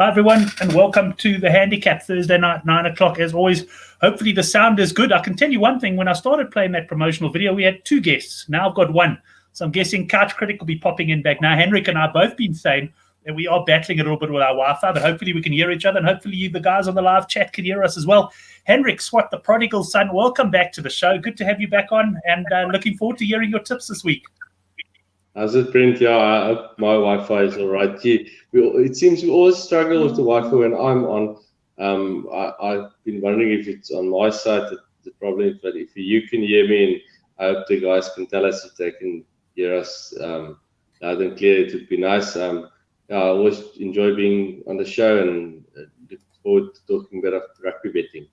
Hi, everyone, and welcome to the Handicap Thursday night, 9 o'clock. As always, hopefully the sound is good. I can tell you one thing. When I started playing that promotional video, we had 2 guests. Now I've got 1. So I'm guessing Couch Critic will be popping in back now. Henrik and I have both been saying that we are battling a little bit with our Wi-Fi, but hopefully we can hear each other, and hopefully you, the guys on the live chat, can hear us as well. Henrik Swat, the prodigal son, welcome back to the show. Good to have you back on, and looking forward to hearing your tips this week. How's it, Brent? Yeah, I hope my Wi-Fi is all right. It seems we always struggle with the Wi-Fi when I'm on. I've been wondering if it's on my side the problem, but if you can hear me, and I hope the guys can tell us if they can hear us loud and clear, it would be nice. I always enjoy being on the show and look forward to talking about rugby betting.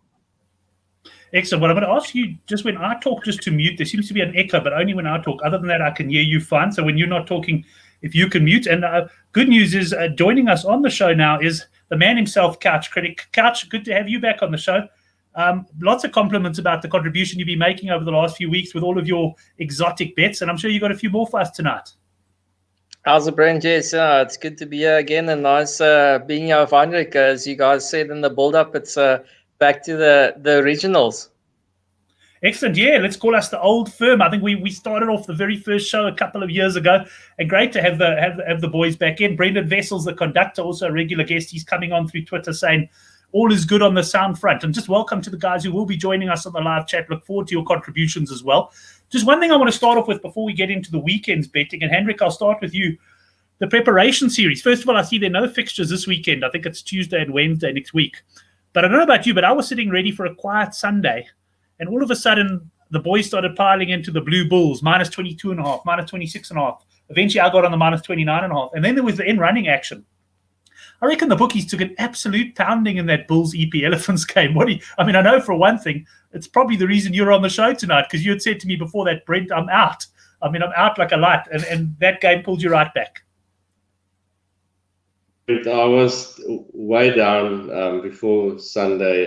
Excellent. Well, I'm going to ask you, just when I talk, just to mute. There seems to be an echo, but only when I talk. Other than that, I can hear you fine. So when you're not talking, if you can mute. And good news is joining us on the show now is the man himself, Couch Critic. Couch, good to have you back on the show. Lots of compliments about the contribution you've been making over the last few weeks with all of your exotic bets, and I'm sure you got a few more for us tonight. How's it, Brent? Yes, it's good to be here again, and nice being here with Heinrich. As you guys said in the build-up, it's back to the originals. Excellent. Yeah, let's call us the old firm. I think we started off the very first show a couple of years ago, and great to have the boys back in. Brendan Vessel's the conductor, also a regular guest. He's coming on through Twitter saying all is good on the sound front. And just welcome to the guys who will be joining us on the live chat. Look forward to your contributions as well. Just one thing I want to start off with before we get into the weekend's betting, and Henrik, I'll start with you. The preparation series. First of all, I see there are no fixtures this weekend. I think it's Tuesday and Wednesday next week. But I don't know about you, but I was sitting ready for a quiet Sunday, and all of a sudden, the boys started piling into the Blue Bulls, minus 22.5, minus 26.5. Eventually, I got on the minus 29.5. And then there was the in-running action. I reckon the bookies took an absolute pounding in that Bulls EP Elephants game. I know for one thing, it's probably the reason you're on the show tonight, because you had said to me before that, Brent, I'm out. I'm out like a light. And that game pulled you right back. I was way down before Sunday.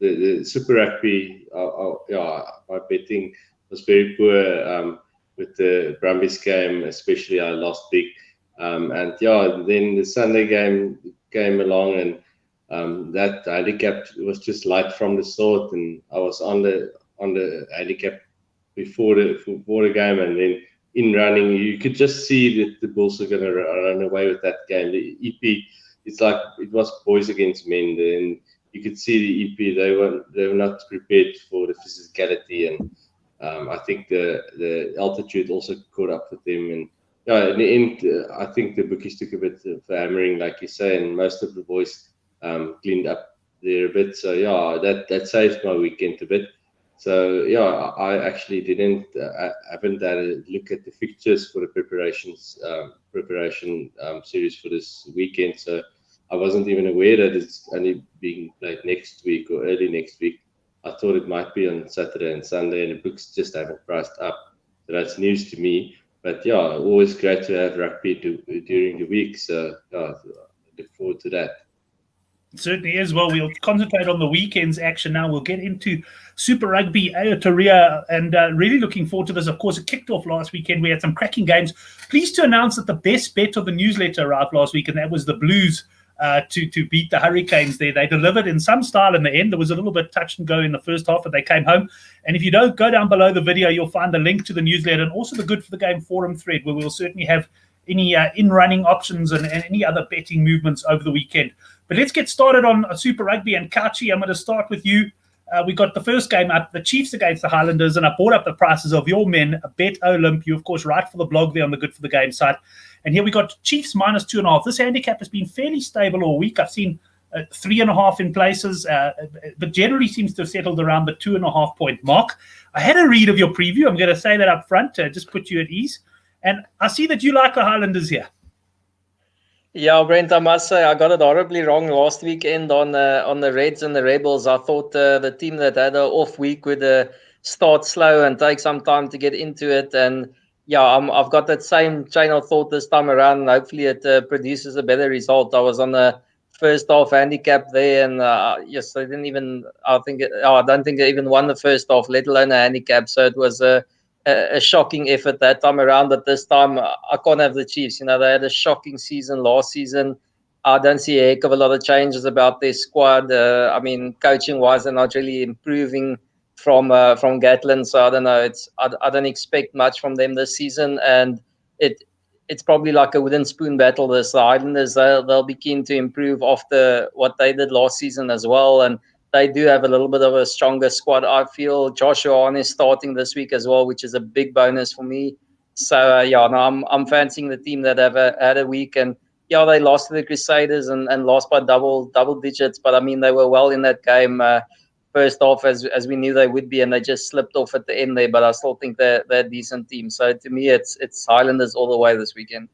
The Super Rugby, my betting was very poor with the Brumbies game, especially. I lost big. Then the Sunday game came along, and that handicap was just light from the start, and I was on the handicap before the game, and then in running, you could just see that the Bulls are going to run away with that game. The EP, it's like it was boys against men. Then you could see the EP; they were not prepared for the physicality, and I think the altitude also caught up with them. And in the end, I think the bookies took a bit of hammering, like you say, and most of the boys cleaned up there a bit. So that saved my weekend a bit. So I actually haven't had a look at the fixtures for the preparation series for this weekend. So I wasn't even aware that it's only being played next week or early next week. I thought it might be on Saturday and Sunday, and the books just haven't priced up. So that's news to me. But always great to have rugby during the week. So look forward to that. It certainly is. Well, we'll concentrate on the weekend's action now. We'll get into Super Rugby Aotearoa, and really looking forward to this. Of course, it kicked off last weekend. We had some cracking games. Pleased to announce that the best bet of the newsletter arrived last week, and that was the Blues to beat the Hurricanes there. They delivered in some style in the end. There was a little bit touch and go in the first half, but they came home. And if you don't go down below the video, you'll find the link to the newsletter and also the Good for the Game forum thread, where we'll certainly have any in-running options and any other betting movements over the weekend. But let's get started on Super Rugby. And Kachi, I'm going to start with you. We got the first game up, the Chiefs against the Highlanders, and I brought up the prices of your men, Bet Olymp. You, of course, write for the blog there on the Good for the Game site. And here we got Chiefs minus 2.5. This handicap has been fairly stable all week. I've seen 3.5 in places, but generally seems to have settled around the 2.5 point mark. I had a read of your preview. I'm going to say that up front to just put you at ease. And I see that you like the Highlanders here. Yeah, Brent, I must say I got it horribly wrong last weekend on the Reds and the Rebels. I thought the team that had an off week would start slow and take some time to get into it. And I've got that same chain of thought this time around. And hopefully it produces a better result. I was on the first half handicap there, and yes, I didn't even. I don't think I even won the first half, let alone a handicap. So it was a shocking effort that time around. But this time, I can't have the Chiefs. You know, they had a shocking season last season. I don't see a heck of a lot of changes about their squad. I mean, coaching-wise, they're not really improving from Gatlin, so I don't know. I don't expect much from them this season, and it's probably like a wooden spoon battle. The Highlanders, they'll be keen to improve after what they did last season as well, and they do have a little bit of a stronger squad. I feel Joshua Hahn is starting this week as well, which is a big bonus for me. So yeah, no, I'm fancying the team that have had a week, and yeah, they lost to the Crusaders and lost by double digits, but I mean they were well in that game. First off, as we knew they would be, and they just slipped off at the end there. But I still think they're a decent team. So to me, it's Highlanders all the way this weekend.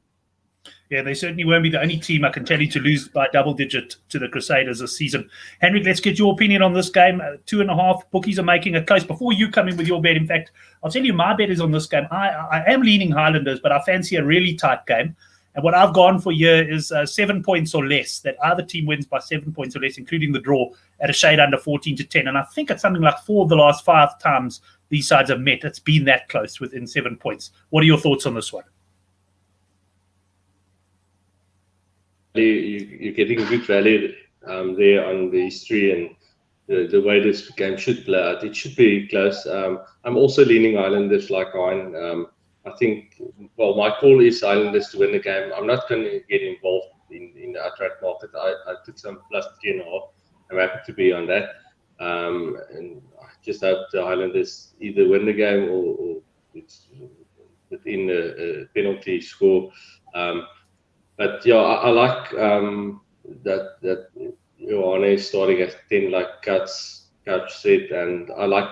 Yeah, they certainly won't be the only team, I can tell you, to lose by double digit to the Crusaders this season. Henrik, let's get your opinion on this game. 2.5. Bookies are making it close. Before you come in with your bet, in fact, I'll tell you my bet is on this game. I am leaning Highlanders, but I fancy a really tight game. And what I've gone for here is 7 points or less, that either team wins by 7 points or less, including the draw, at a shade under 14-10. And I think it's something like 4 of the last 5 times these sides have met. It's been that close within 7 points. What are your thoughts on this one? You're getting good value there on the history and the way this game should play out. It should be close. I'm also leaning Islanders like Hein. I think, well, my call is Islanders to win the game. I'm not going to get involved in the outright market. I took some plus 3.5. I'm happy to be on that. And I just hope the Islanders either win the game or it's within a penalty score. But yeah, I like that Johanna is starting at 10, like Couch said, and I like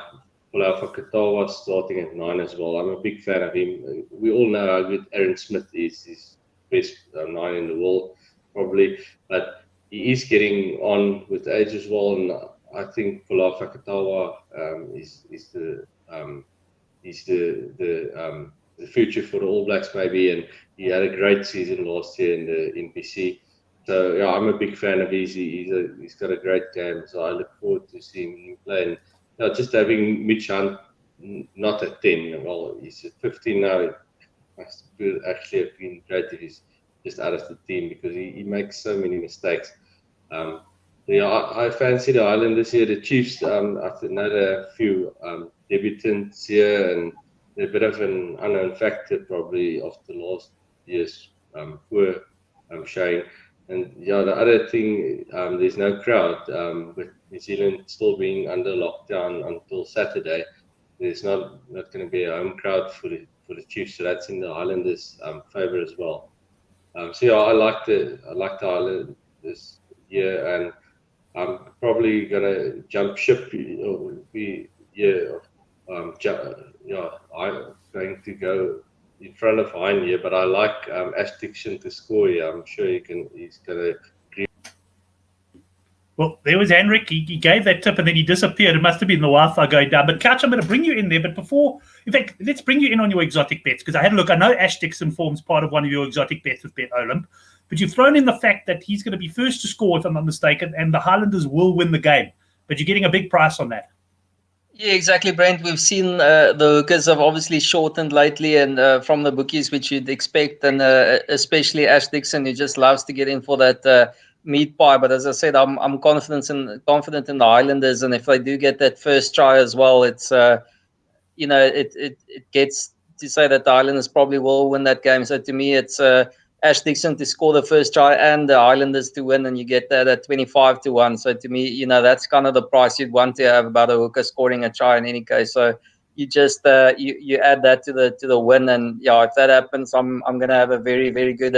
Fakatawa starting at 9 as well. I'm a big fan of him. We all know how good Aaron Smith is. He's best 9 in the world, probably. But he is getting on with age as well, and I think Fakatawa is the future for the All Blacks maybe, and he had a great season last year in the NPC. So yeah, I'm a big fan of his. He's got a great game, so I look forward to seeing him play. And just having Mitch Hunt not at 10, well, he's at 15 now. It must actually have been great if he's just out of the team because he makes so many mistakes. Yeah, I fancy the Islanders here. The Chiefs, I know there are a few debutants here, and they're a bit of an unknown factor probably after last year's poor showing. And yeah, the other thing, there's no crowd. With New Zealand still being under lockdown until Saturday, there's not going to be a home crowd for the Chiefs, so that's in the Islanders' favour as well. So yeah, I like the Islanders here, and I'm probably gonna jump ship. I'm going to go in front of Hein here, but I like Ash Dixon to score here. I'm sure he's going to agree. Well, there was Henrik. He gave that tip and then he disappeared. It must have been the Wi-Fi going down. But Couch, I'm going to bring you in there. But before, in fact, let's bring you in on your exotic bets, because I had a look. I know Ash Dixon forms part of one of your exotic bets with Bet Olymp, but you've thrown in the fact that he's going to be first to score, if I'm not mistaken, and the Highlanders will win the game. But you're getting a big price on that. Yeah, exactly, Brent. We've seen the hookers have obviously shortened lately, and from the bookies, which you'd expect, and especially Ash Dixon, who just loves to get in for that meat pie. But as I said, I'm confident in the Highlanders, and if they do get that first try as well, it's it gets to say that the Highlanders probably will win that game. So to me, it's Ash Dixon to score the first try and the Highlanders to win, and you get that at 25-1. So to me, that's kind of the price you'd want to have about a hooker scoring a try in any case. So you just you add that to the win, and yeah, if that happens, I'm gonna have a very, very good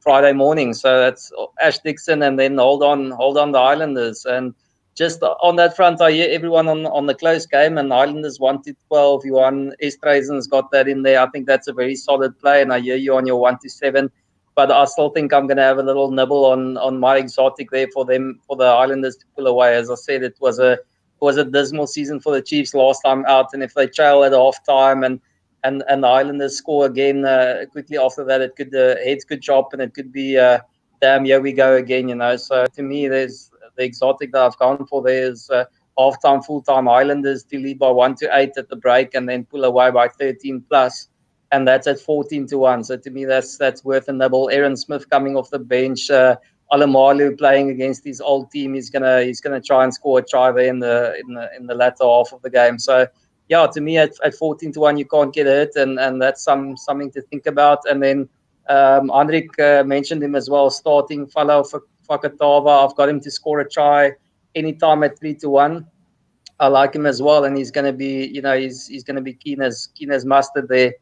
Friday morning. So that's Ash Dixon, and then hold on the Islanders. And just on that front, I hear everyone on the close game, and Islanders 1-12. Johan Estreisen's got that in there. I think that's a very solid play, and I hear you on your 1-7. But I still think I'm going to have a little nibble on my exotic there for the Islanders to pull away. As I said, it was a dismal season for the Chiefs last time out, and if they trail at half time and the Islanders score again quickly after that, it could heads could drop, and it could be damn, here we go again. So to me, there's the exotic that I've gone for. There's half-time, full-time Islanders to lead by 1-8 at the break, and then pull away by 13+. And that's at 14-1. So to me, that's worth a nibble. Aaron Smith coming off the bench, Alamalu playing against his old team, he's gonna try and score a try there in the latter half of the game. So yeah, to me at 14-1 you can't get hurt, and that's something to think about. And then Hendrik mentioned him as well, starting Falo Fakatava. I've got him to score a try anytime at 3-1. I like him as well, and he's going to be, he's going to be keen as mustard there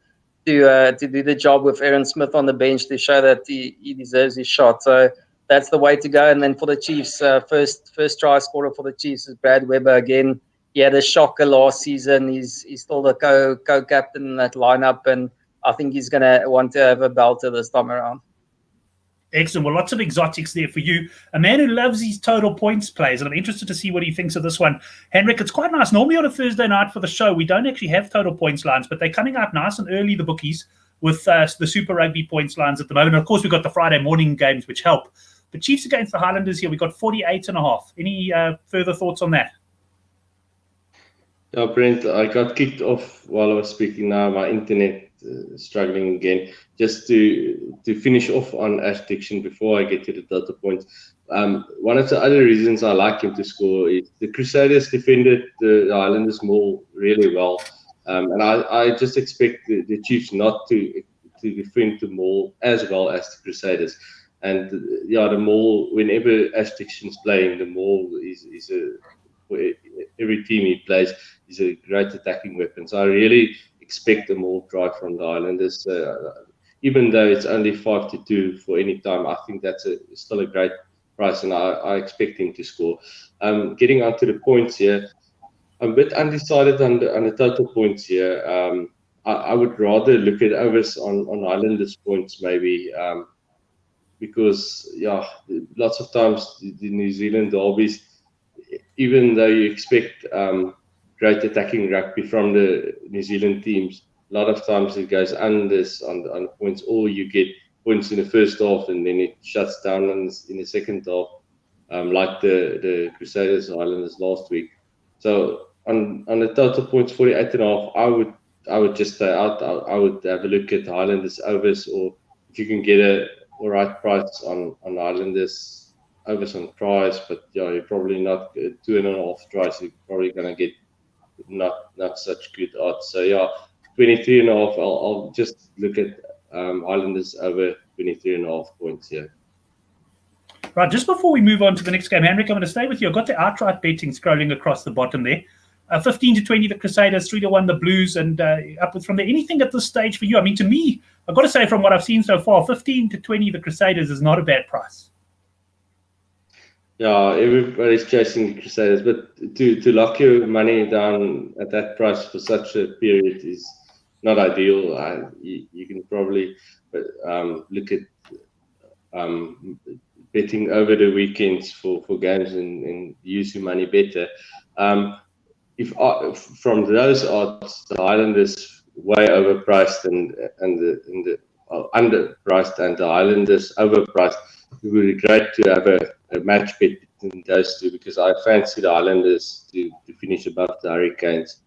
to do the job with Aaron Smith on the bench to show that he deserves his shot. So that's the way to go. And then for the Chiefs, first try scorer for the Chiefs is Brad Weber again. He had a shocker last season. He's still the co-captain in that lineup, and I think he's going to want to have a belter this time around. Excellent. Well, lots of exotics there for you. A man who loves his total points plays, and I'm interested to see what he thinks of this one. Henrik, it's quite nice. Normally on a Thursday night for the show, we don't actually have total points lines, but they're coming out nice and early, the bookies, with the Super Rugby points lines at the moment. And of course, we've got the Friday morning games, which help. The Chiefs against the Highlanders here, we've got 48.5. Any further thoughts on that? Yeah, Brent, I got kicked off while I was speaking now. My internet struggling again. Just to finish off on Ash Dixon before I get to the total points. One of the other reasons I like him to score is the Crusaders defended the Highlanders maul really well. And I just expect the Chiefs not to defend the maul as well as the Crusaders. And yeah, the maul, whenever Ash Dixon's playing, the maul is every team he plays is a great attacking weapon. So I really expect a maul try from the Highlanders. Even though it's only 5-2 for any time, I think that's still a great price, and I expect him to score. Getting onto the points here, I'm a bit undecided on the total points here. I would rather look at overs on Highlanders points maybe, because yeah, lots of times the New Zealand derbies, even though you expect great attacking rugby from the New Zealand teams, a lot of times it goes unders on the points, or you get points in the first half and then it shuts down in the second half, like the Crusaders Highlanders last week. So on the total points 48.5, I would just stay out. I would have a look at Highlanders overs, or if you can get a alright price on Highlanders overs on tries, but yeah, you're probably not 2.5 tries. You're probably gonna get not such good odds. So yeah, 23.5. I'll just look at Highlanders over 23.5 points here. Right, just before we move on to the next game, Henrik, I'm going to stay with you. I've got the outright betting scrolling across the bottom there. 15-20 the Crusaders, 3-1 the Blues, and upwards from there. Anything at this stage for you? I mean, to me, I've got to say from what I've seen so far, 15-20 the Crusaders is not a bad price. Yeah, everybody's chasing the Crusaders, but to lock your money down at that price for such a period is not ideal. You can probably look at betting over the weekends for games and use your money better. If from those odds, the Highlanders way overpriced and the underpriced, and the Highlanders overpriced, it would be great to have a match bet between those two, because I fancy the Highlanders to finish above the Hurricanes.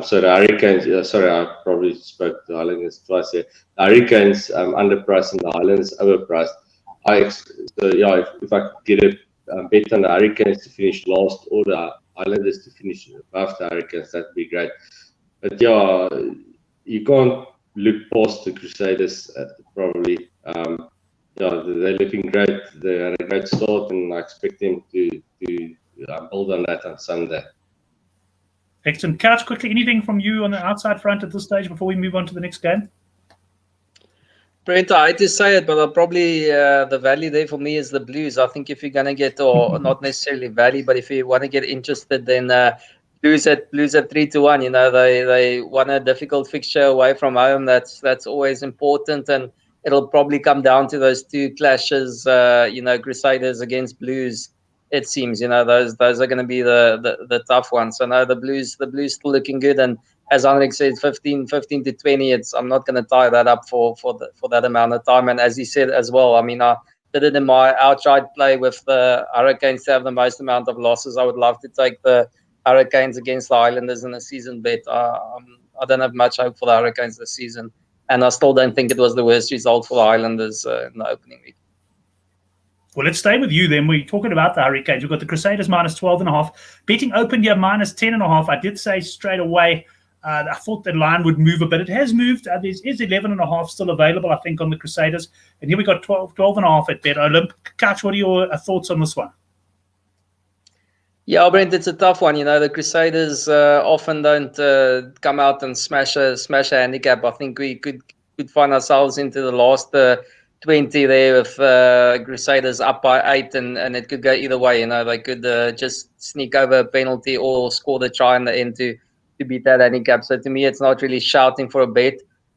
So the Hurricanes, sorry, I probably spoke the Highlanders twice here. The Hurricanes underpriced and the Highlanders overpriced. So yeah, if I could get a bet on the Hurricanes to finish last, or the Highlanders to finish above the Hurricanes, that'd be great. But yeah, you can't look past the Crusaders probably. Yeah, they're looking great. They had a great start, and I expect them to build on that on Sunday. Excellent. Couch, quickly, anything from you on the outside front at this stage before we move on to the next game? Brent, I hate to say it, but I'll probably the value there for me is the Blues. I think if you're going to get, or not necessarily value, but if you want to get interested, then Blues at 3-1. You know, they won a difficult fixture away from home. That's always important, and it'll probably come down to those two clashes. You know, Crusaders against Blues. It seems, you know, those are going to be the tough ones. So no, the Blues still looking good, and as Hendrik said, 15 to 20. I'm not going to tie that up for that amount of time. And as he said as well, I mean, I did it in my outright play with the Hurricanes to have the most amount of losses. I would love to take the Hurricanes against the Highlanders in a season bet. I don't have much hope for the Hurricanes this season, and I still don't think it was the worst result for the Highlanders in the opening week. Well, let's stay with you then. We're talking about the Hurricanes. We've got the Crusaders minus 12.5. Betting opened here minus 10.5. I did say straight away I thought the line would move a bit. It has moved. There is 11.5 still available, I think, on the Crusaders. And here we got 12.5 at Bet Olymp. Couch, what are your thoughts on this one? Yeah, Brent, it's a tough one. The Crusaders often don't come out and smash a handicap. I think we could find ourselves into the last 20 there with Crusaders up by 8, and it could go either way. They could just sneak over a penalty or score the try in the end to beat that handicap. So to me, it's not really shouting for a bet.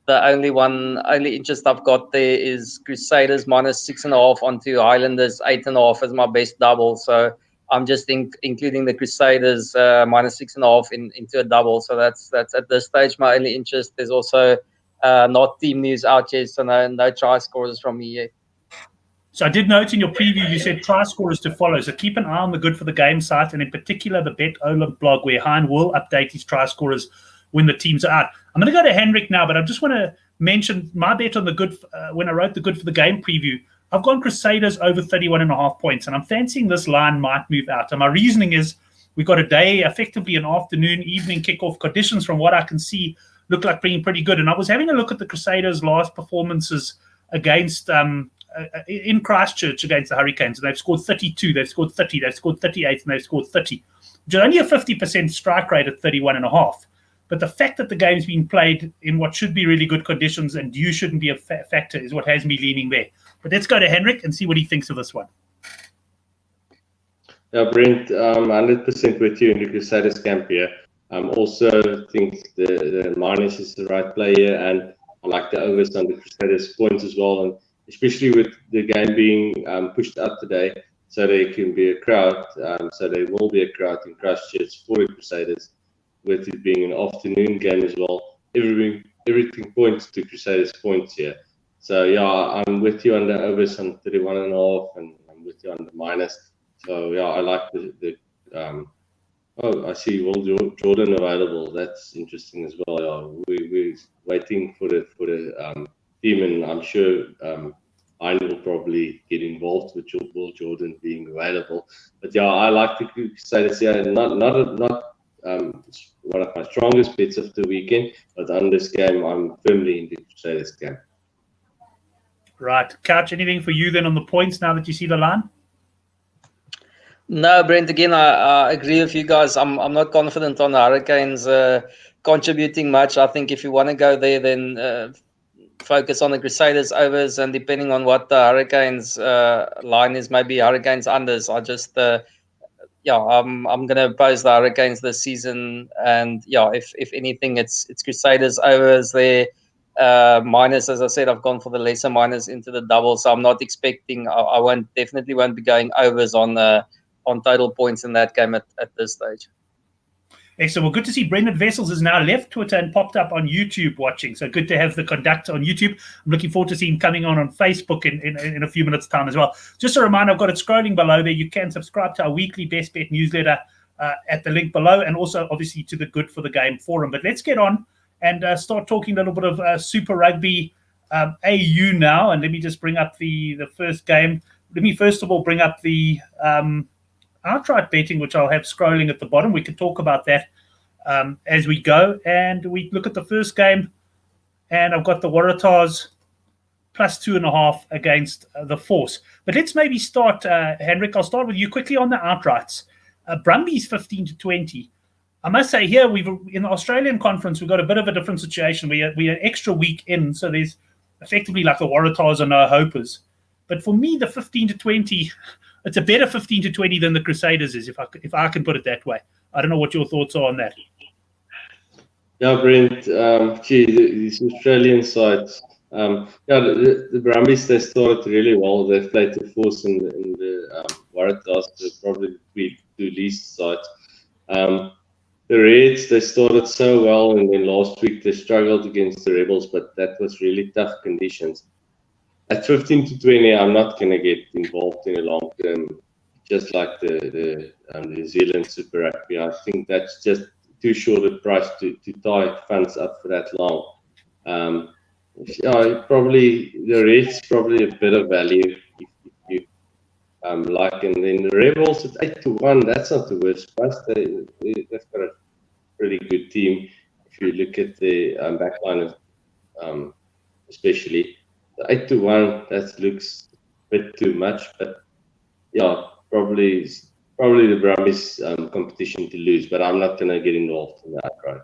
The only interest I've got there is Crusaders minus 6.5 onto Highlanders 8.5 as my best double. So I'm just including the Crusaders minus 6.5 into a double. So that's at this stage my only interest. There's also not team news out yet, so no try scorers from me yet. So I did note in your preview you said try scorers to follow. So keep an eye on the Good for the Game site, and in particular the Bet Olymp blog, where Hein will update his try scorers when the teams are out. I'm going to go to Hendrik now, but I just want to mention my bet on the Good when I wrote the Good for the Game preview. I've gone Crusaders over 31.5 points, and I'm fancying this line might move out. And my reasoning is we've got a day, effectively an afternoon, evening kickoff. Conditions, from what I can see, look like being pretty good. And I was having a look at the Crusaders' last performances against in Christchurch against the Hurricanes, and they've scored 32, they've scored 30, they've scored 38, and they've scored 30, which is only a 50% strike rate at 31.5. But the fact that the game's been played in what should be really good conditions and you shouldn't be a factor is what has me leaning there. But let's go to Hendrik and see what he thinks of this one. Yeah, Brent, 100% with you in the Crusaders camp here. Also think the minus is the right play here, and I like the overs on the Crusaders points as well, and especially with the game being pushed out today, so there can be a crowd. So there will be a crowd in Christchurch for the Crusaders, with it being an afternoon game as well. Everything points to Crusaders points here. So yeah, I'm with you on the overs on 31.5, and I'm with you on the minus. So yeah, I like the I see Will Jordan available. That's interesting as well. Yeah, we're waiting for the team, and I'm sure I will probably get involved with Will Jordan being available. But yeah, I like the Crusaders here. Not one of my strongest bets of the weekend, but on this game, I'm firmly in the Crusaders camp. Right, Couch, anything for you then on the points now that you see the line? No, Brent, again, I agree with you guys. I'm not confident on the Hurricanes contributing much. I think if you want to go there, then focus on the Crusaders overs, and depending on what the Hurricanes line is, maybe Hurricanes unders. I just, I'm going to oppose the Hurricanes this season, and yeah, if anything, it's Crusaders overs there. Minus, as I said, I've gone for the lesser minus into the double, so I'm not expecting. I definitely won't be going overs on total points in that game at this stage. Excellent. Well, good to see Brendan Vessels has now left Twitter and popped up on YouTube watching. So good to have the conductor on YouTube. I'm looking forward to seeing him coming on Facebook in a few minutes' time as well. Just a reminder, I've got it scrolling below there. You can subscribe to our weekly Best Bet newsletter at the link below, and also obviously to the Good for the Game forum. But let's get on and start talking a little bit of Super Rugby AU now. And let me just bring up the first game. Let me first of all bring up the outright betting, which I'll have scrolling at the bottom. We can talk about that as we go. And we look at the first game, and I've got the Waratahs plus 2.5 against the Force. But let's maybe start, Hendrik, I'll start with you quickly on the outrights. Brumbies 15-20. I must say here, in the Australian conference, we've got a bit of a different situation. We are extra week in, so there's effectively like the Waratahs are no hopers. But for me, the 15-20, it's a better 15-20 than the Crusaders is, if I can put it that way. I don't know what your thoughts are on that. Yeah, Brent. These Australian sides. The Brumbies, they started really well. They've played the Force and the Waratahs, probably the two least sides. The Reds, they started so well, and then last week they struggled against the Rebels, but that was really tough conditions. At 15-20, I'm not going to get involved in a long term, just like the New Zealand Super Rugby. I think that's just too short a price to tie funds up for that long. Probably the Reds probably a bit of value if you like, and then the Rebels at 8-1. That's not the worst price. They've got a pretty good team. If you look at the backline of especially the 8-1, that looks a bit too much, but yeah, probably the Brumbies competition to lose, but I'm not going to get involved in that, right?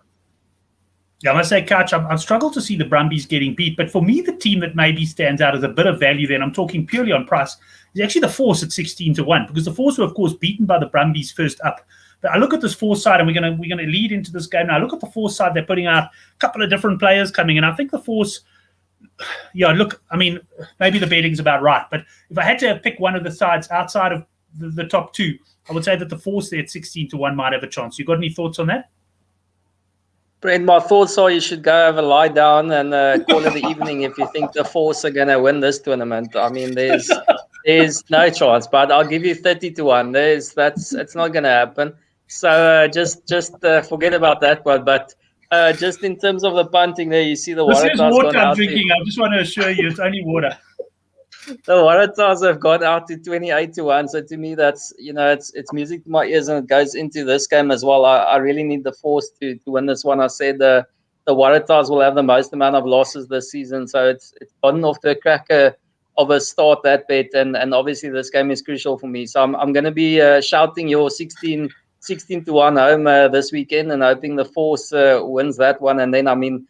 Yeah, I must say, Couch, I've struggled to see the Brumbies getting beat, but for me, the team that maybe stands out as a bit of value then, I'm talking purely on price, is actually the Force at 16-1, because the Force were, of course, beaten by the Brumbies first up. But I look at this Force side, and we're gonna lead into this game now. I look at the Force side; they're putting out a couple of different players coming in. I think the Force, yeah, look, I mean, maybe the betting's about right, but if I had to pick one of the sides outside of the top two, I would say that the Force there at 16-1 might have a chance. You got any thoughts on that? Brent, my thoughts are you should go have a lie down and call it the evening if you think the Force are going to win this tournament. I mean, there's no chance, but I'll give you 30-1. It's not going to happen. So just forget about that one. But just in terms of the punting there, you see the This is Waratahs water gone I'm out. drinking. I just want to assure you, it's only water. The Waratahs have gone out to 28-1. So to me, that's it's music to my ears, and it goes into this game as well. I really need the Force to win this one. I said the Waratahs will have the most amount of losses this season, so it's gotten off to a cracker of a start, that bet, and obviously this game is crucial for me. So I'm going to be shouting your 16-1 home this weekend, and hoping the Force wins that one. And then, I mean,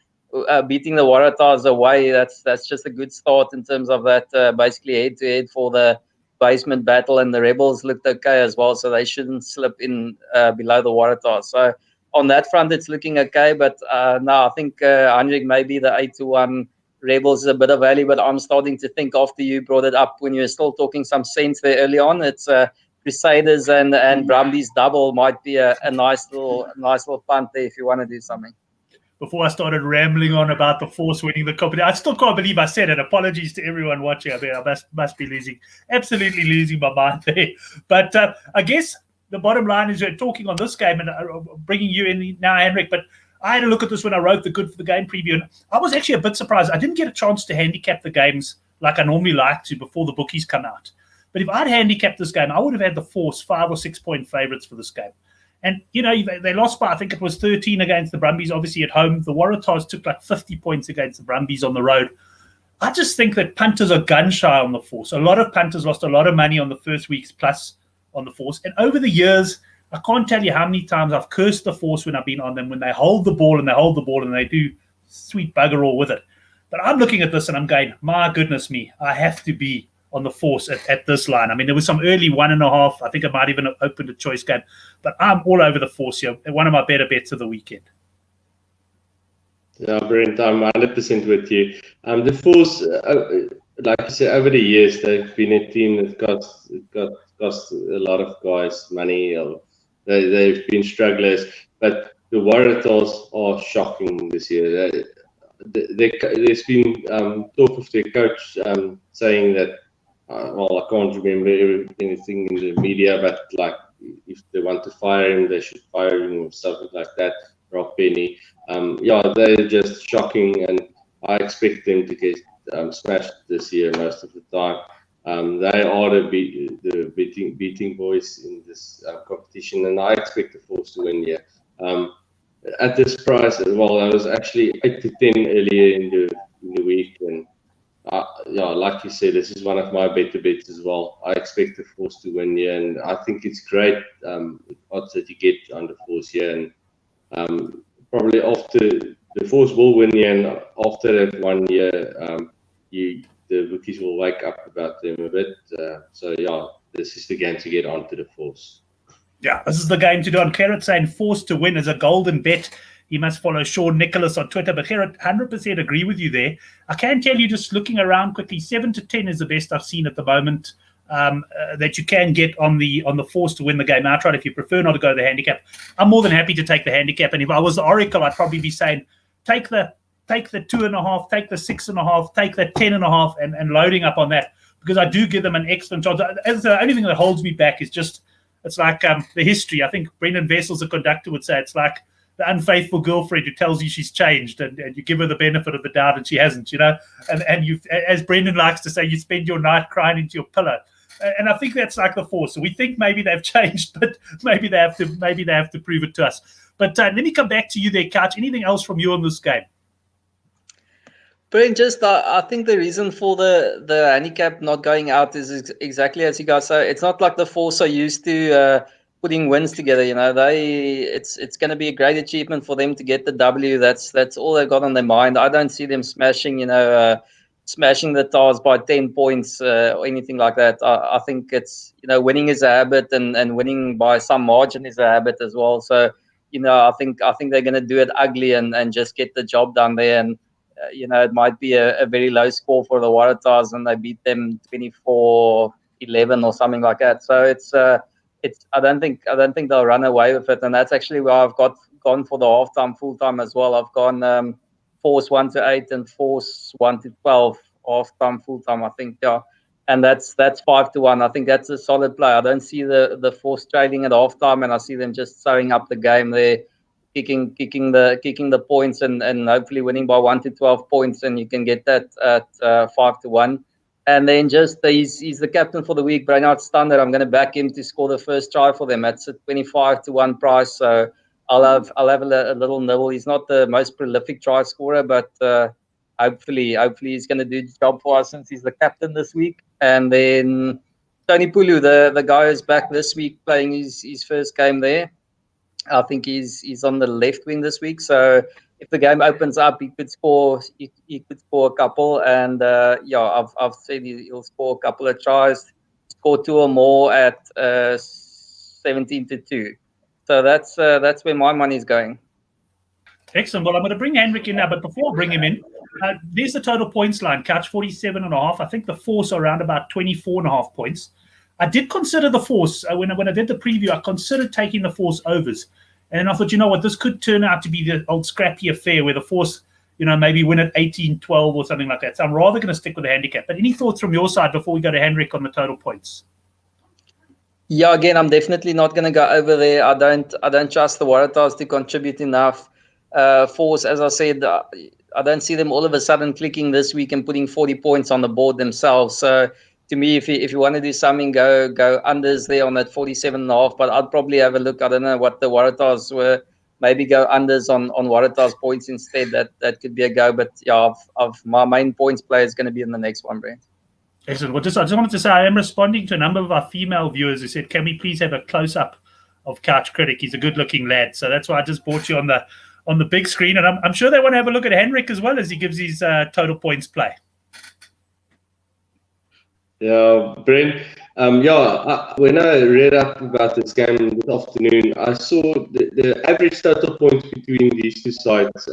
beating the Waratahs away, that's just a good start in terms of that basically head-to-head for the basement battle, and the Rebels looked okay as well, so they shouldn't slip in below the Waratahs. So on that front, it's looking okay, but no, I think Hendrik, maybe the 8-1 Rebels is a bit of value, but I'm starting to think after you brought it up when you were still talking some sense there early on, it's Crusaders and Brumbies double might be a nice little punt there if you want to do something. Before I started rambling on about the Force winning the competition, I still can't believe I said it. Apologies to everyone watching. I mean, I must be absolutely losing my mind there. But I guess the bottom line is we're talking on this game and bringing you in now, Henrik. But I had a look at this when I wrote the Good for the Game preview, and I was actually a bit surprised. I didn't get a chance to handicap the games like I normally like to before the bookies come out. But if I'd handicapped this game, I would have had the Force 5 or 6 point favorites for this game. And, they lost by, I think it was 13 against the Brumbies, obviously at home. The Waratahs took like 50 points against the Brumbies on the road. I just think that punters are gun-shy on the Force. A lot of punters lost a lot of money on the first week's plus on the Force. And over the years, I can't tell you how many times I've cursed the Force when I've been on them, when they hold the ball and they do sweet bugger all with it. But I'm looking at this and I'm going, my goodness me, I have to be on the Force at this line. I mean, there was some early 1.5. I think I might even have opened a choice game. But I'm all over the Force here. One of my better bets of the weekend. Yeah, Brent, I'm 100% with you. The Force, like I said, over the years, they've been a team that cost a lot of guys money. They've been strugglers. But the Waratahs are shocking this year. There's been talk of their coach saying that, well, I can't remember anything in the media, but like if they want to fire him, they should fire him or something like that. Rob Penny, yeah, they're just shocking, and I expect them to get smashed this year most of the time. They are the beating boys in this competition, and I expect the Force to win here. At this price, well, I was actually 8-10 earlier in the week, and yeah, like you said, this is one of my better bets as well. I expect the Force to win here, and I think it's great odds that you get on the Force here. And probably after the Force will win here, and after that 1 year, the bookies will wake up about them a bit. So yeah, this is the game to get onto the Force. Yeah, this is the game to do. On Gerrit saying Force to win is a golden bet. He must follow Sean Nicholas on Twitter. But Gerrit, 100% agree with you there. I can tell you, just looking around quickly, 7-10 is the best I've seen at the moment that you can get on the Force to win the game outright. If you prefer not to go the handicap, I'm more than happy to take the handicap. And if I was the Oracle, I'd probably be saying take the 2.5, take the 6.5, take the 10.5, and loading up on that, because I do give them an excellent chance. The only thing that holds me back is just, it's like the history. I think Brendan Vessels, the conductor, would say it's like the unfaithful girlfriend who tells you she's changed, and you give her the benefit of the doubt and she hasn't, And you, as Brendan likes to say, you spend your night crying into your pillow. And I think that's like the Force. So we think maybe they've changed, but maybe they have to prove it to us. But let me come back to you there, Couch. Anything else from you on this game? Brent, just I think the reason for the handicap not going out is exactly as you guys say. It's not like the Force are used to putting wins together. It's going to be a great achievement for them to get the W. That's all they've got on their mind. I don't see them smashing smashing the Tars by 10 points or anything like that. I think it's winning is a habit, and winning by some margin is a habit as well. So I think they're going to do it ugly and just get the job done there. And it might be a very low score for the Waratahs, and they beat them 24-11 or something like that. So it's I don't think they'll run away with it, and that's actually where I've gone for the halftime, full time as well. I've gone Force 1-8 and Force 1-12 halftime, full time. I think and that's 5-1. I think that's a solid play. I don't see the Force trading at halftime, and I see them just sewing up the game there. Kicking the points and hopefully winning by 1-12 points, and you can get that at 5-1. And then he's the captain for the week, Brainard Stander. I'm going to back him to score the first try for them. That's a 25-1 price, so I'll have a little nibble. He's not the most prolific try scorer, but hopefully he's going to do the job for us since he's the captain this week. And then Tony Pulu, the guy who's back this week playing his first game there. I think he's on the left wing this week, so if the game opens up, he could score. He could score a couple, and I've said he'll score a couple of tries, score 2 or more at 17-2. So that's where my money's going. Excellent. Well, I'm going to bring Hendrik in now, but before I bring him in, there's the total points line. Catch 47.5. I think the Force are around about 24.5 points. I did consider the Force when I did the preview. I considered taking the Force overs, and I thought, you know what, this could turn out to be the old scrappy affair where the Force, maybe win at 18-12 or something like that. So I'm rather going to stick with the handicap. But any thoughts from your side before we go to Hendrik on the total points? Yeah, again, I'm definitely not going to go over there. I don't trust the Waratahs to contribute enough. Force, as I said, I don't see them all of a sudden clicking this week and putting 40 points on the board themselves. So to me, if you want to do something, go unders there on that 47.5. But I'd probably have a look. I don't know what the Waratahs were. Maybe go unders on Waratahs points instead. That could be a go. But yeah, my main points play is going to be in the next one, Brent. Excellent. Well, I just wanted to say I am responding to a number of our female viewers who said, "Can we please have a close up of Couch Critic? He's a good looking lad." So that's why I just brought you on the big screen, and I'm sure they want to have a look at Hendrik as well as he gives his total points play. Yeah, Brent. When I read up about this game this afternoon, I saw the average total points between these two sides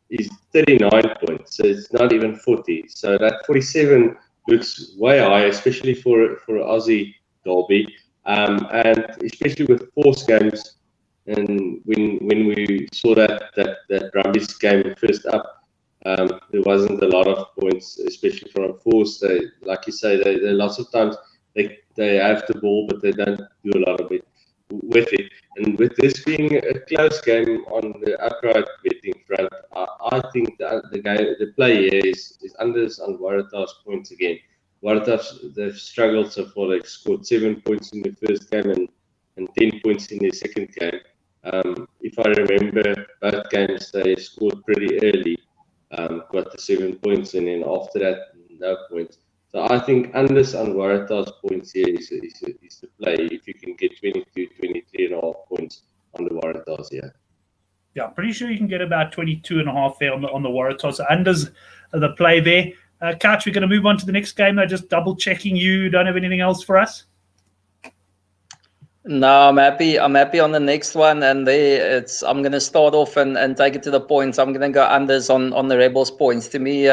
is 39 points. So it's not even 40. So that 47 looks way high, especially for Aussie derby, and especially with Force games. And when we saw that Brumbies game first up. There wasn't a lot of points, especially from a Force. They, like you say, they lots of times they have the ball, but they don't do a lot of it with it. And with this being a close game on the outright betting front, I think the play here is unders on Waratahs points again. Waratahs, they've struggled so far. They've scored 7 points in the first game and 10 points in the second game. If I remember, both games they scored pretty early. Got the 7 points, and then after that, no points. So I think unders on Waratahs points here is the play if you can get 22, 23.5 points on the Waratahs here. Yeah, I'm pretty sure you can get about 22.5 there on the Waratahs. So unders the play there. Couch, we're going to move on to the next game. They're just double checking you. Don't have anything else for us? No, I'm happy on the next one, and I'm going to start off and take it to the points. I'm going to go unders on the Rebels points. To me,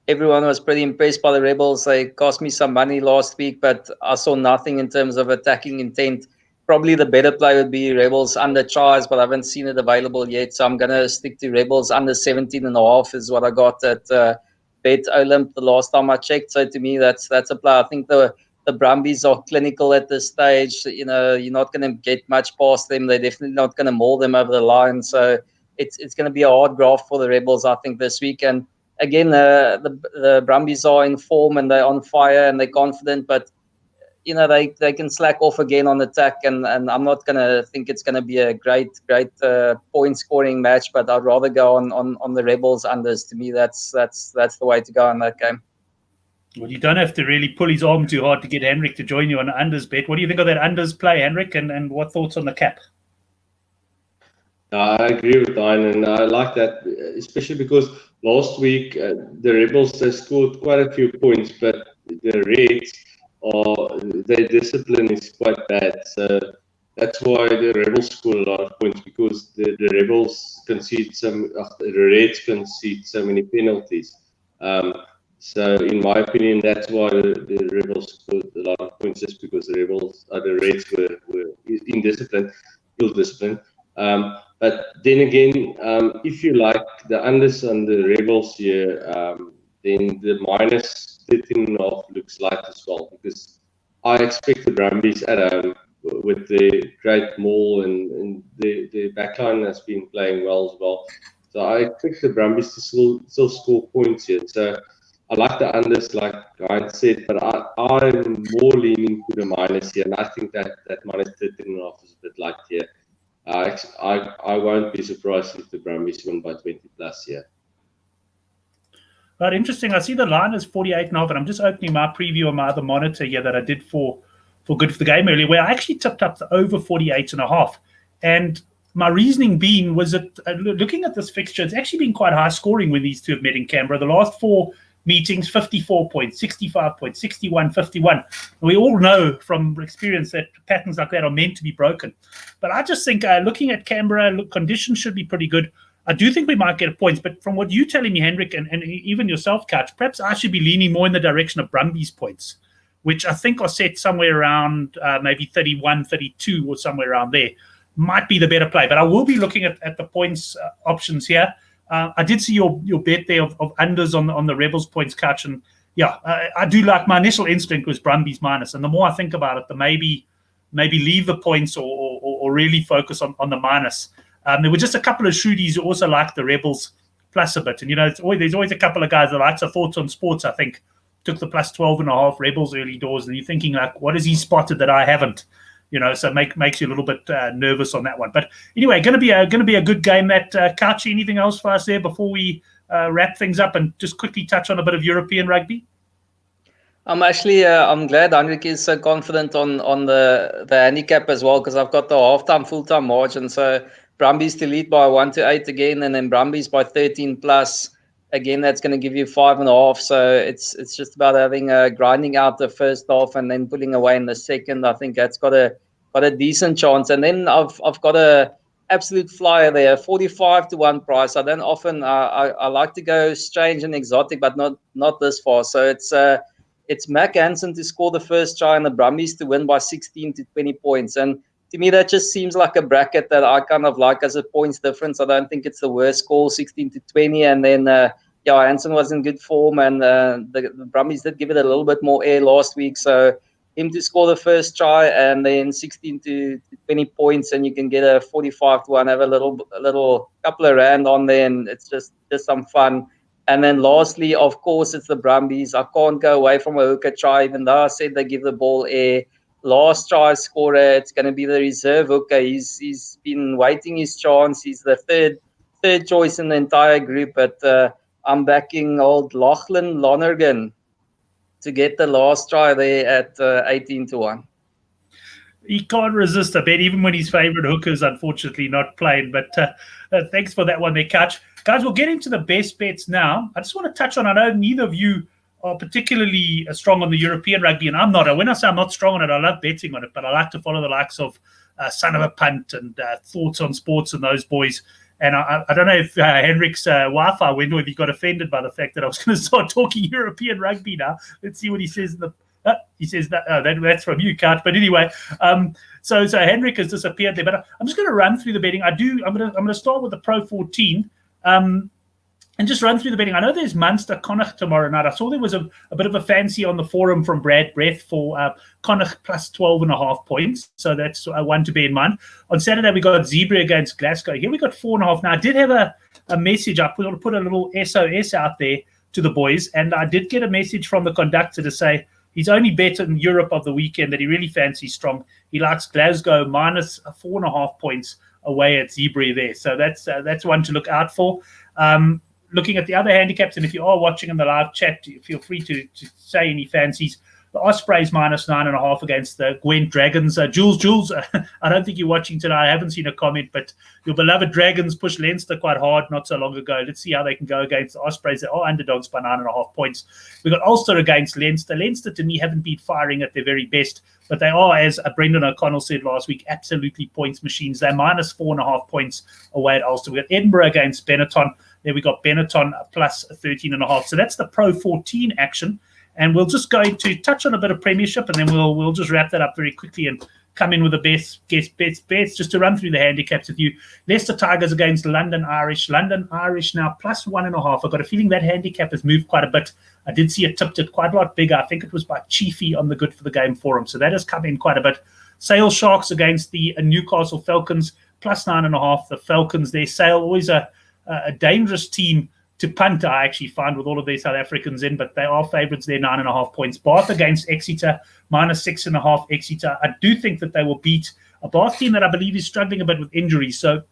everyone was pretty impressed by the Rebels. They cost me some money last week, but I saw nothing in terms of attacking intent. Probably the better play would be Rebels under tries, but I haven't seen it available yet. So I'm going to stick to Rebels under 17.5 is what I got at Bet Olymp the last time I checked. So to me, that's a play. I think the Brumbies are clinical at this stage. You're not going to get much past them. They're definitely not going to maul them over the line. So it's going to be a hard graft for the Rebels, I think, this week. And again, the Brumbies are in form and they're on fire and they're confident. But they can slack off again on attack, and I'm not gonna think it's gonna be a great point scoring match, but I'd rather go on the Rebels unders. To me, that's the way to go in that game. Well, you don't have to really pull his arm too hard to get Henrik to join you on the unders bet. What do you think of that unders play, Henrik, and what thoughts on the cap? I agree with Ian, and I like that, especially because last week the Rebels, they scored quite a few points, but the Reds, their discipline is quite bad. So that's why the Rebels score a lot of points, because the Rebels concede the Reds concede so many penalties. So in my opinion, that's why the Rebels scored a lot of points, just because the Reds were indisciplined, ill-disciplined. But then again, if you like the unders on the Rebels here, then the minus 13.5 looks light as well, because I expect the Brumbies at home with the great maul, and the backline has been playing well as well. So I expect the Brumbies to still score points here. So I like the unders, like Ryan said, but I'm more leaning to the minus here, and I think that minus 13.5 is a bit light here. I won't be surprised if the Brumbies win by 20 plus here. Right, interesting. I see the line is 48.5, and I'm just opening my preview on my other monitor here that I did for Good for the Game earlier, where I actually tipped up to over 48.5. And my reasoning being was that looking at this fixture, it's actually been quite high scoring when these two have met in Canberra. The last 4 meetings, 54 points, 65 points, 61, 51. We all know from experience that patterns like that are meant to be broken. But I just think looking at Canberra, conditions should be pretty good. I do think we might get points, but from what you're telling me, Hendrik, and even yourself, Couch, perhaps I should be leaning more in the direction of Brumbies points, which I think are set somewhere around maybe 31, 32 or somewhere around there. Might be the better play. But I will be looking at the points options here. I did see your bet there of unders on the Rebels points, Couch, and yeah, I do like. My initial instinct was Brumbies minus, and the more I think about it, the maybe leave the points or really focus on the minus. There were just a couple of shooties who also like the Rebels plus a bit, and there's always a couple of guys that like. So Thoughts on Sports, I think, took the plus 12.5 Rebels early doors, and you're thinking like, what has he spotted that I haven't? So makes you a little bit nervous on that one. But anyway, going to be a good game. That Kachi, anything else for us there before we wrap things up and just quickly touch on a bit of European rugby? I'm glad Henrik is so confident on the handicap as well, because I've got the halftime full-time margin. So Brumbies to lead by 1-8 again, and then Brumbies by 13 plus. Again, that's going to give you 5.5. So it's just about having grinding out the first half and then pulling away in the second. I think that's got a decent chance. And then I've got a absolute flyer there, 45-1 price. I don't often I like to go strange and exotic, but not this far. So it's Mac Hansen to score the first try and the Brumbies to win by 16 to 20 points. And to me, that just seems like a bracket that I kind of like as a points difference. I don't think it's the worst call, 16 to 20. And then, Hansen was in good form, and the Brumbies did give it a little bit more air last week. So him to score the first try and then 16 to 20 points, and you can get a 45-1, have a little couple of rand on there, and it's just some fun. And then lastly, of course, it's the Brumbies. I can't go away from a hooker try, even though I said they give the ball air. Last try scorer, it's going to be the reserve hooker. He's been waiting his chance. He's the third choice in the entire group. But I'm backing old Lachlan Lonergan to get the last try there at 18-1. He can't resist a bet, even when his favourite hooker's unfortunately not playing. But thanks for that one there, Catch. Guys, we'll get into the best bets now. I just want to touch on, I know neither of you are particularly strong on the European rugby, and I'm not. When I say I'm not strong on it, I love betting on it, but I like to follow the likes of Son of a Punt and Thoughts on Sports and those boys. And I don't know if Henrik's Wi-Fi went or if he got offended by the fact that I was going to start talking European rugby now. Let's see what he says. He says that's from you, Kat. But anyway, so Henrik has disappeared there. But I'm just going to run through the betting. I'm going to start with the Pro 14. And just run through the betting. I know there's Munster Connacht tomorrow night. I saw there was a bit of a fancy on the forum from Brad Breath for Connacht plus 12.5 points. So that's one to bear in mind. On Saturday, we got Zebra against Glasgow. Here we got 4.5. Now, I did have a message. I put a little SOS out there to the boys, and I did get a message from the conductor to say, His only bet in Europe of the weekend that he really fancies strong, he likes Glasgow minus 4.5 points away at Zebra there. So that's one to look out for. Looking at the other handicaps, and if you are watching in the live chat, feel free to say any fancies. The Ospreys minus 9.5 against the Gwent Dragons. Jules, I don't think you're watching tonight. I haven't seen a comment, but your beloved Dragons pushed Leinster quite hard not so long ago. Let's see how they can go against the Ospreys. They are underdogs by 9.5 points. We've got Ulster against Leinster. Leinster, to me, haven't been firing at their very best, but they are, as Brendan O'Connell said last week, absolutely points machines. They're minus 4.5 points away at Ulster. We've got Edinburgh against Benetton. Then we got Benetton plus 13.5. So that's the Pro 14 action. And we'll just go to touch on a bit of Premiership, and then we'll just wrap that up very quickly and come in with the best bets just to run through the handicaps with you. Leicester Tigers against London Irish. London Irish now plus 1.5. I've got a feeling that handicap has moved quite a bit. I did see it tipped it quite a lot bigger. I think it was by Chiefy on the Good for the Game forum. So that has come in quite a bit. Sale Sharks against the Newcastle Falcons plus 9.5. The Falcons, their Sale, always a dangerous team to punt, I actually find, with all of their South Africans in, but they are favourites there, 9.5 points. Bath against Exeter, minus 6.5 Exeter. I do think that they will beat a Bath team that I believe is struggling a bit with injuries. So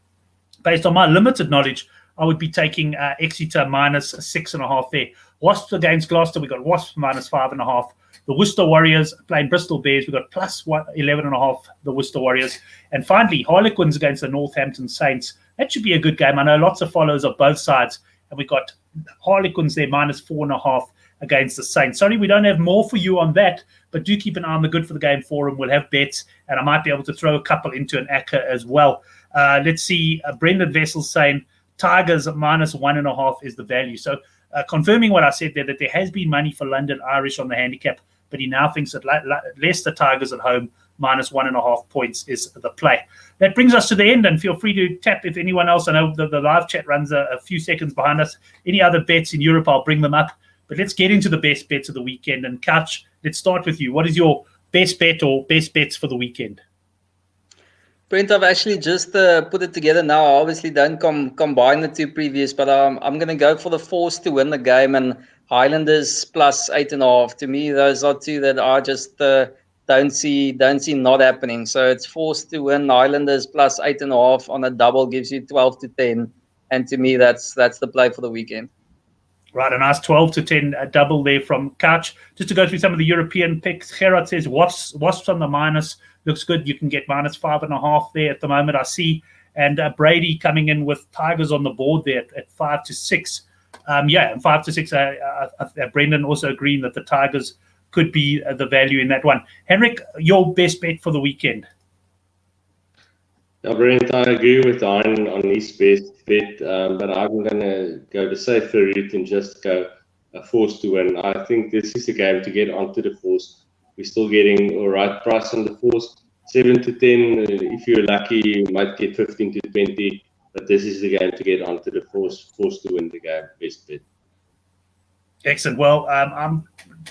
based on my limited knowledge, I would be taking Exeter minus 6.5 there. Wasps against Gloucester, we got Wasps minus 5.5. The Worcester Warriors playing Bristol Bears, we got plus 11.5, the Worcester Warriors. And finally, Harlequins against the Northampton Saints. That should be a good game. I know lots of followers of both sides. And we got Harlequins there, minus 4.5 against the Saints. Sorry, we don't have more for you on that, but do keep an eye on the Good for the Game forum. We'll have bets, and I might be able to throw a couple into an ACCA as well. Let's see, Brendan Vessel saying Tigers minus 1.5 is the value. So confirming what I said there, that there has been money for London Irish on the handicap, but he now thinks that Leicester Tigers at home minus 1.5 points is the play. That brings us to the end, and feel free to tap if anyone else. I know the live chat runs a few seconds behind us. Any other bets in Europe, I'll bring them up. But let's get into the best bets of the weekend. And Couch, let's start with you. What is your best bet or best bets for the weekend? Brent, I've actually just put it together now. I obviously don't combine the two previous, but I'm going to go for the Force to win the game and Highlanders plus 8.5. To me, those are two that are just don't see not happening. So it's Force to win, Highlanders plus 8.5 on a double gives you 12 to 10. And to me, that's the play for the weekend. Right, a nice 12 to 10 double there from Couch. Just to go through some of the European picks, Gerard says Wasps on the minus. Looks good. You can get minus 5.5 there at the moment, I see. And Brady coming in with Tigers on the board there at 5 to 6. 5 to 6. Brendan also agreeing that the Tigers could be the value in that one. Henrik, your best bet for the weekend? Yeah, Brent, I agree with Arne on his best bet, but I'm going to go the safer route and just go a Force to win. I think this is a game to get onto the Force. We're still getting a right price on the Force. 7 to 10, if you're lucky, you might get 15 to 20, but this is the game to get onto the Force to win the game. Best bet. Excellent. Well, I'm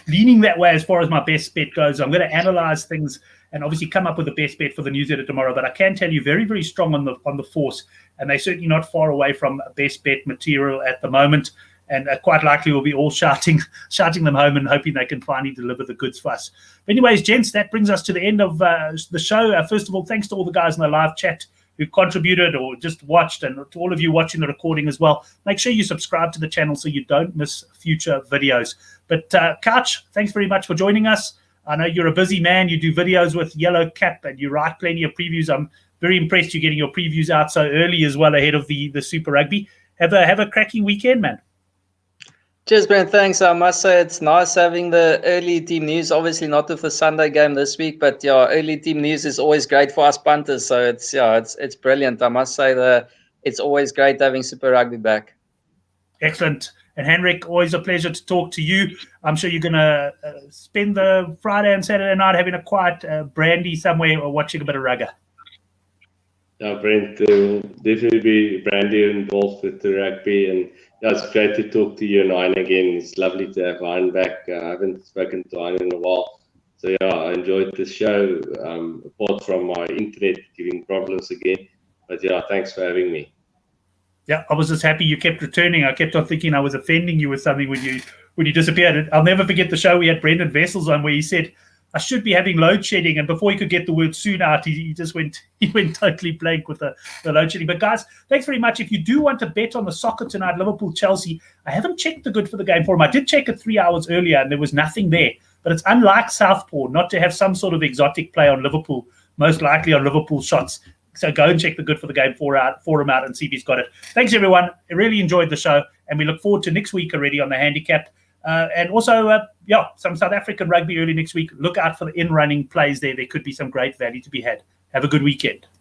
leaning that way as far as my best bet goes. I'm going to analyze things and obviously come up with the best bet for the newsletter tomorrow. But I can tell you very, very strong on the Force, and they're certainly not far away from best bet material at the moment. And quite likely we'll be all shouting them home and hoping they can finally deliver the goods for us. But anyways, gents, that brings us to the end of the show. First of all, thanks to all the guys in the live chat who contributed or just watched, and to all of you watching the recording as well. Make sure you subscribe to the channel so you don't miss future videos. But Couch, thanks very much for joining us. I know you're a busy man. You do videos with Yellow Cap and you write plenty of previews. I'm very impressed you're getting your previews out so early as well ahead of the Super Rugby. Have a cracking weekend, man. Cheers, Brent. Thanks. I must say it's nice having the early team news. Obviously not with the Sunday game this week, but early team news is always great for us punters. So it's brilliant. I must say it's always great having Super Rugby back. Excellent. And Henrik, always a pleasure to talk to you. I'm sure you're going to spend the Friday and Saturday night having a quiet brandy somewhere or watching a bit of rugby. Yeah, Brent, definitely be brandy involved with the rugby, and it's great to talk to you and Arne again. It's lovely to have Arne back. I haven't spoken to Arne in a while. So I enjoyed the show, apart from my internet giving problems again. But thanks for having me. Yeah, I was just happy you kept returning. I kept on thinking I was offending you with something when you disappeared. I'll never forget the show we had Brendan Vessels on where he said, I should be having load shedding, and before he could get the word soon out, he just went totally blank with the load shedding. But guys, thanks very much. If you do want to bet on the soccer tonight, Liverpool-Chelsea, I haven't checked the good for the game forum. I did check it 3 hours earlier and there was nothing there. But it's unlike Southpaw not to have some sort of exotic play on Liverpool, most likely on Liverpool shots. So go and check the good for the game forum out and see if he's got it. Thanks, everyone. I really enjoyed the show, and we look forward to next week already on the Handicap. And also, some South African rugby early next week. Look out for the in-running plays there. There could be some great value to be had. Have a good weekend.